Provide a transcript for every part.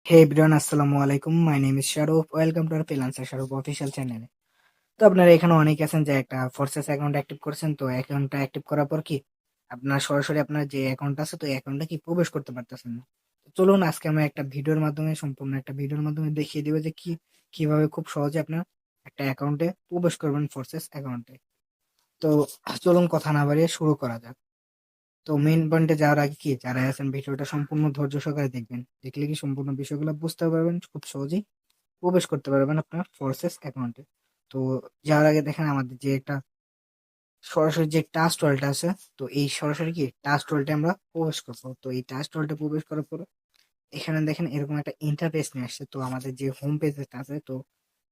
Hey everyone, আসসালামু আলাইকুম। My name is Shahrukh. Welcome to our freelancer Shahrukh official চ্যানেলে। তো আপনারা এখানে অনেকে আছেন যে একটা ফোর্সেস অ্যাকাউন্ট অ্যাক্টিভ করছেন। তো অ্যাকাউন্টটা অ্যাক্টিভ করার পর কি আপনার সরাসরি আপনার যে অ্যাকাউন্ট আছে তো অ্যাকাউন্টে কি প্রবেশ করতে পারতেছেন না। তো চলুন আজকে আমরা একটা ভিডিওর মাধ্যমে সম্পূর্ণ একটা ভিডিওর মাধ্যমে দেখিয়ে দিব যে কিভাবে খুব সহজে আপনার একটা অ্যাকাউন্টে প্রবেশ করবেন ফোর্সেস অ্যাকাউন্টে। তো চলুন কথা না বাড়িয়ে শুরু করা যাক। তো মেইন পয়েন্টে যাওয়ার আগে কি যারা আছেন ভিডিওটা সম্পূর্ণ ধৈর্য সহকারে দেখবেন, দেখলে কি সম্পূর্ণ বিষয়গুলো বুঝতে পারবেন খুব সহজেই প্রবেশ করতে পারবেন আপনার ফোর্সেস অ্যাকাউন্টে। তো যাওয়ার আগে দেখেন আমাদের যে একটা সরাসরি যে টাস্ক ওয়ালটা আছে, তো এই সরাসরি কি টাস্ক ওয়ালটা আমরা প্রবেশ করবো। তো এই টাস্ক ওয়ালটা প্রবেশ করার পর এখানে দেখেন এরকম একটা ইন্টারফেস নিয়ে আসছে। তো আমাদের যে হোম পেজটা আছে, তো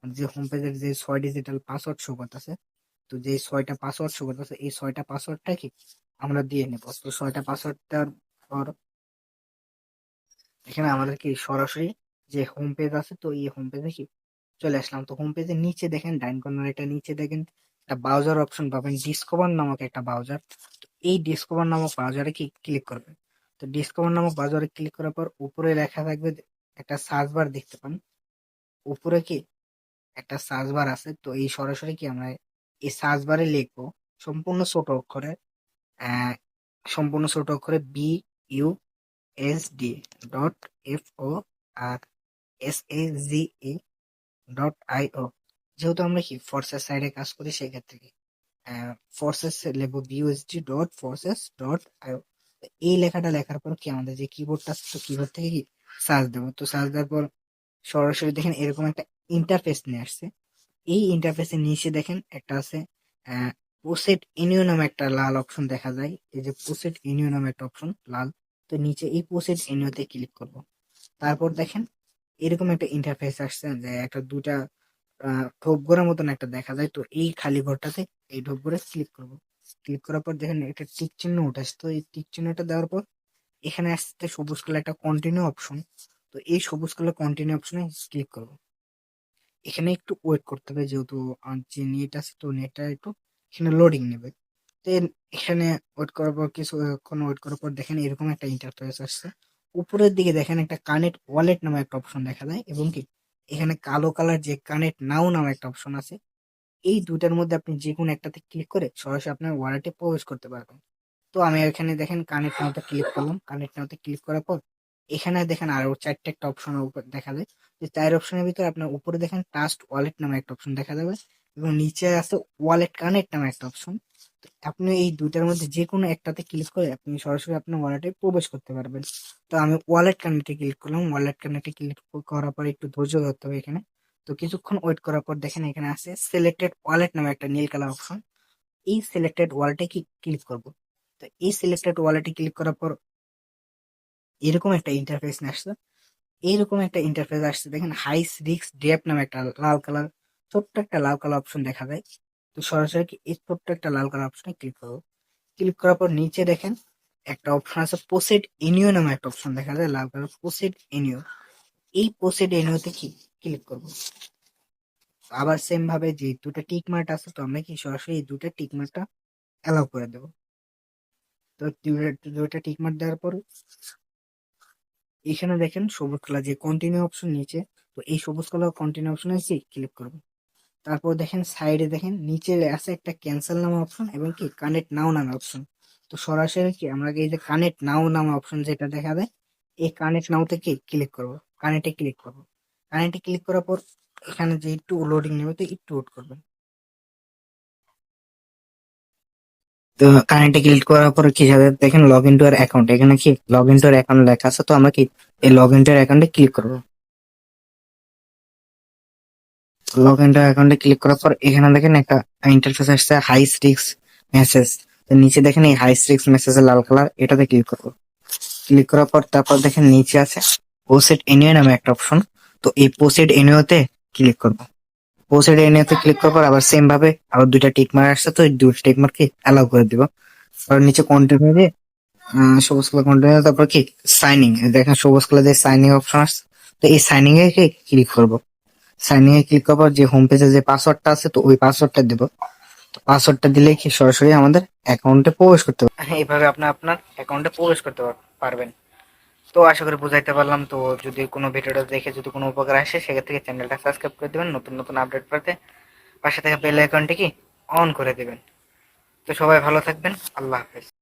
আমাদের যে হোম পেজের যে 6 ডিজিটাল পাসওয়ার্ড শো করতেছে, তো যে 6টা পাসওয়ার্ড শো করতেছে এই 6টা পাসওয়ার্ডটা কি আমরা দিয়ে নেব। তো 6টা পাসওয়ার্ড দেওয়ার পর এখানে আমাদের কি সরাসরি যে হোম পেজ আছে, তো এই হোম পেজে কি চলে আসলাম। তো হোম পেজের নিচে দেখেন ডাইন কর্নার এটা নিচে দেখেন একটা ব্রাউজার অপশন পাবেন, ডিসকভার নামক একটা ব্রাউজার। তো এই ডিসকভার নামক ব্রাউজারে কি ক্লিক করবেন। তো ডিসকভার নামক ব্রাউজারে ক্লিক করার পর উপরে লেখা থাকবে একটা সার্চ বার দেখতে পান। উপরে কি একটা সার্চ বার আছে, তো এই সরাসরি কি আমরা এই সার্চ বারে লিখবো সম্পূর্ণ ছোট অক্ষরে, আহ, সম্পূর্ণ ছোট অক্ষরে BUSD.FORSAGE.IO। যেহেতু আমরা কি ফোর্সেস সাইডে কাজ করি সেক্ষেত্রে কি ফোর্সেস লিখবো BUSD.FORSES.IO। এই লেখাটা লেখার পর কি আমাদের যে কিবোর্ডটা আছে, তো কিবোর্ড থেকে কি সার্চ দেবো। তো সার্চ দেওয়ার পর সরাসরি দেখেন এরকম একটা ইন্টারফেস নিয়ে আসছে। এই ইন্টারফেসের নিচে দেখেন একটা আছে পোসেট ইনিও নামে একটা লাল অপশন দেখা যায়। এই যে পোসেট ইনিও নামে একটা অপশন লাল, তো নিচে এই পোসেট ইনিওতে ক্লিক করব। তারপর দেখেন এরকম একটা ইন্টারফেস আসছে যে একটা দুটা ঢোপ ঘরের মতন একটা দেখা যায়। তো এই খালি ঘরটাতে এই ঢোপ ঘরে ক্লিক করব। ক্লিক করার পর দেখেন একটা টিক চিহ্ন উঠে আসছে। তো এই টিক চিহ্নটা দেওয়ার পর এখানে আসতে সবুজ কালার একটা কন্টিনিউ অপশন। তো এই সবুজ কালার কন্টিনিউ অপশনে ক্লিক করব। এখানে একটু ওয়েট করতে হবে যেহেতু যে নেট আছে, তো নেটটা একটু এখানে লোডিং নেবে। দেন এখানে ওয়েট করার পর কিছুক্ষণ ওয়েট করার পর দেখেন এরকম একটা ইন্টারফেস আসছে। উপরের দিকে দেখেন একটা কানেক্ট ওয়ালেট নামে একটা অপশন দেখা যায়, এবং কি এখানে কালো কালার যে কানেক্ট নাও নামে একটা অপশন আছে। এই দুইটার মধ্যে আপনি যে কোনো একটাতে ক্লিক করে সরাসরি আপনার ওয়ালেটে প্রবেশ করতে পারবেন। তো আমি এখানে দেখেন কানেক্ট নাওতে ক্লিক করলাম। কানেক্ট নাওতে ক্লিক করার পর এখানে দেখেন আরো চারটে একটা অপশন দেখা যায়। যে চার অপশনের ভিতরে আপনার উপরে দেখেন ট্রাস্ট ওয়ালেট নামে একটা অপশন দেখা যাবে, এবং নিচে আছে ওয়ালেট কানেক্ট নামে একটা অপশন। তো আপনি এই দুইটার মধ্যে যে কোনো একটাতে ক্লিক করে আপনি সরাসরি আপনার ওয়ালেটে প্রবেশ করতে পারবেন। তো আমি ওয়ালেট কানেক্টে ক্লিক করলাম। ওয়ালেট কানেক্টে ক্লিক করার পর একটু ধৈর্য ধরতে হবে এখানে। তো কিছুক্ষণ ওয়েট করার পর দেখেন এখানে আছে সিলেক্টেড ওয়ালেট নামে একটা নীল কালার অপশন। এই সিলেক্টেড ওয়ালেটে ক্লিক করব। তো এই সিলেক্টেড ওয়ালেটে ক্লিক করার পর এরকম একটা ইন্টারফেস আসছে। এইরকম একটা ইন্টারফেস আসছে দেখেন হাই রিস্ক ডেপ নামে একটা লাল কালার, ছোট্ট একটা লাল কালার অপশন দেখা যায়। তো সরাসরি এই ছোট্ট একটা লাল কালার অপশনে ক্লিক করবো। ক্লিক করার পর নিচে দেখেন একটা অপশন আছে পোসেড এনিও নামে একটা অপশন দেখা যায় লাল কালার, পোসেড এনিও। এই পোসেড এনিওতে কি ক্লিক করবো। আবার সেম ভাবে যে দুটো টিক মার্ক আছে, তো আমরা কি সরাসরি এই দুটো টিক মার্কটা অ্যালাউ করে দেবো। তো দুইটা টিক মার্ক দেওয়ার পর এখানে দেখেন সবুজ কালার যে কন্টিনিউ অপশন নিচে, তো এই সবুজ কালার কন্টিনিউ অপশনে ক্লিক করবো। তারপর দেখেন সাইডে দেখেন নিচে আছে একটা ক্যান্সেল নামে অপশন এবং কি কানেক্ট নাও নামে অপশন। তো সরাসরি কি আমরা এই যে কানেক্ট নাও নামে অপশন যেটা দেখা যায়, এই কানেক্ট নাও থেকে ক্লিক করব। কানেক্টে ক্লিক করব। কানেক্টে ক্লিক করার পর এখানে যে একটু লোডিং নেবে, তো একটু ওয়েট করবেন। তো কানেক্টে ক্লিক করার পর কি হবে দেখেন log in to our account, এখানে কি log in to our account লেখা আছে। তো আমরা কি এই লগ ইন টু আর অ্যাকাউন্টে ক্লিক করবো। লগ ইন অ্যাকাউন্টে ক্লিক করার পর এখানে দেখেন একটা ইন্টারফেস আসছে হাই স্ট্রিক্স মেসেজ। তো নিচে দেখেন এই হাই স্ট্রিক্স মেসেজের লাল কালার, এটাতে ক্লিক করবো। ক্লিক করার পর তারপর দেখেন নিচে আছে পোসেড এনিও নামে একটা অপশন। তো এই পোসেড এনিওতে ক্লিক করবো। পোসেড এনিওতে ক্লিক করার পর আবার সেম ভাবে আবার দুইটা টিক মার্ক আসছে, তো এই দুইটা টিক মার্ক কি অ্যালাউ করে দিব। আর নিচে কন্টিনিউ দিয়ে সবুজ কালার কন্টিনিউ, তারপর কি সাইনিং দেখেন সবুজ কালার দিয়ে সাইনিং অপশন আসছে। তো এই সাইনিং এ ক্লিক করবো। সাইন ইন ক্লিক করার পর যে হোম পেজে যে পাসওয়ার্ডটা আছে, তো ওই পাসওয়ার্ডটা দিব। তো পাসওয়ার্ডটা দিলে কি সরাসরি আমাদের অ্যাকাউন্টে প্রবেশ করতে পারবেন। এইভাবে আপনি আপনার অ্যাকাউন্টে প্রবেশ করতে পারবেন। তো আশা করি বুঝাইতে পারলাম। তো যদি কোনো ভিডিওটা দেখে যদি কোনো উপকার আসে, সেক্ষেত্রে চ্যানেলটা সাবস্ক্রাইব করে দেবেন, নতুন নতুন আপডেট পেতে পাশে থাকা বেল আইকনটি কি অন করে দেবেন। তো সবাই ভালো থাকবেন, আল্লাহ হাফেজ।